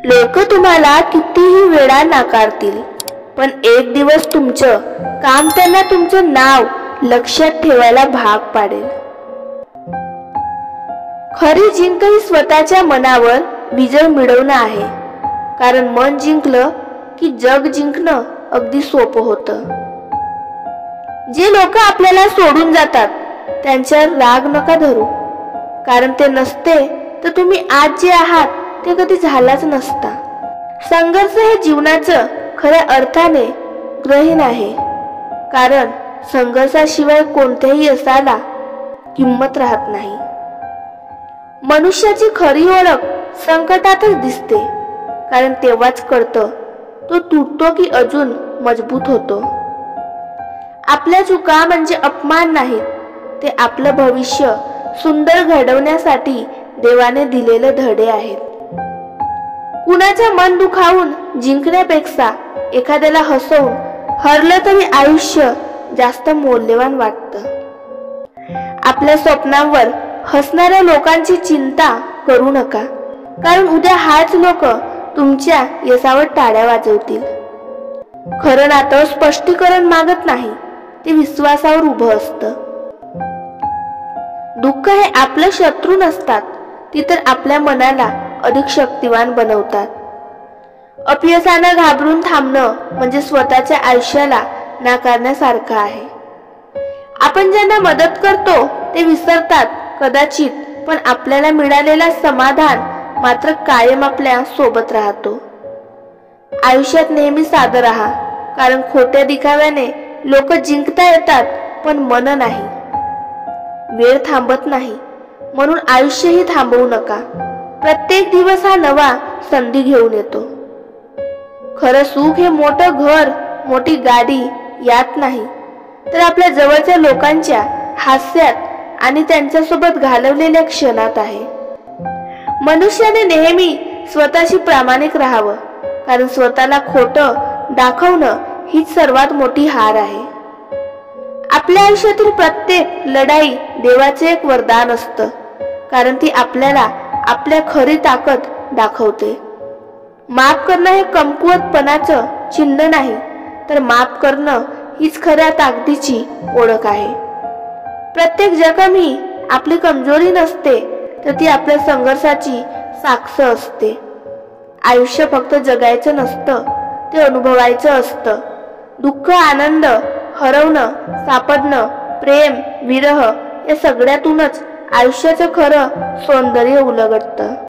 लोक तुम्हाला कितीही वेळा नाकारतील, पण एक दिवस तुमचं काम त्यांना तुमचं नाव लक्षात ठेवायला भाग पाडेल. खरी जिंक ही स्वतःच्या मनावर विजय मिळवणं आहे, कारण मन जिंकलं की जग जिंकणं अगदी सोपं होतं. जे लोक आपल्याला सोडून जातात त्यांच्यावर राग नका धरू, कारण ते नसते तर तुम्ही आज जे आहात ते कधी झालाच नसता. संघर्ष हे जीवनाचं खऱ्या अर्थाने ग्रहण आहे, कारण संघर्षाशिवाय कोणत्याही यशाला किंमत राहत नाही. मनुष्याची खरी ओळख संकटातच दिसते, कारण तेव्हाच कळतं तो तुटतो की अजून मजबूत होतो. आपल्या चुका म्हणजे अपमान नाहीत, ते आपलं भविष्य सुंदर घडवण्यासाठी देवाने दिलेले धडे आहेत. कुणाचे मन दुखावून जिंकण्यापेक्षा एखाद्याला हसवून हरलं तरी आयुष्य जास्त मौल्यवान वाटतं. आपल्या स्वप्नांवर हसणाऱ्या लोकांची चिंता करू नका, कारण उद्या हाच लोक तुमच्या यशावर टाळ्या वाजवतील. खरं नातं स्पष्टीकरण मागत नाही, ते विश्वासावर उभं असतं. दुःख हे आपले शत्रू नसतात, ती तर आपल्या मनाला अधिक शक्तिवान बनवतात. अपयशानं घाबरून थांबणं म्हणजे स्वतःच्या आयुष्याला नाकारण्यासारखं आहे. आपण ज्यांना मदत करतो ते विसरतात कदाचित, पण आपल्याला मिळालेला समाधान मात्र कायम आपल्या सोबत राहतो. आयुष्यात नेहमी साधं राहा, कारण खोट्या दिखाव्याने लोक जिंकता येतात पण मन नाही. वेळ थांबत नाही, म्हणून आयुष्यही थांबवू नका. प्रत्येक दिवस हा नवा संधी घेऊन येतो. खरं सुख हे मोठं घर, मोठी गाडी यात नाही, तर आपल्या जवळच्या लोकांच्या हास्यात आणि त्यांच्यासोबत घालवलेल्या क्षणात आहे. मनुष्याने नेहमी स्वतःशी प्रामाणिक राहावं, कारण स्वतःला खोटं दाखवणं हीच सर्वात मोठी हार आहे. आपल्या आयुष्यातील प्रत्येक लढाई देवाचे एक वरदान असतं, कारण ती आपल्याला आपल्या खरी ताकद दाखवते. माफ करणं हे कमकुवतपणाचं चिन्ह नाही, तर माफ करणं हीच खऱ्या ताकदीची ओळख आहे. प्रत्येक जखम ही आपली कमजोरी नसते, तर ती आपल्या संघर्षाची साक्ष असते. आयुष्य फक्त जगायचं नसतं, ते अनुभवायचं असतं. दुःख, आनंद, हरवणं, सापडणं, प्रेम, विरह या सगळ्यातूनच आयुष्याचं खरं सौंदर्य उलगडतं.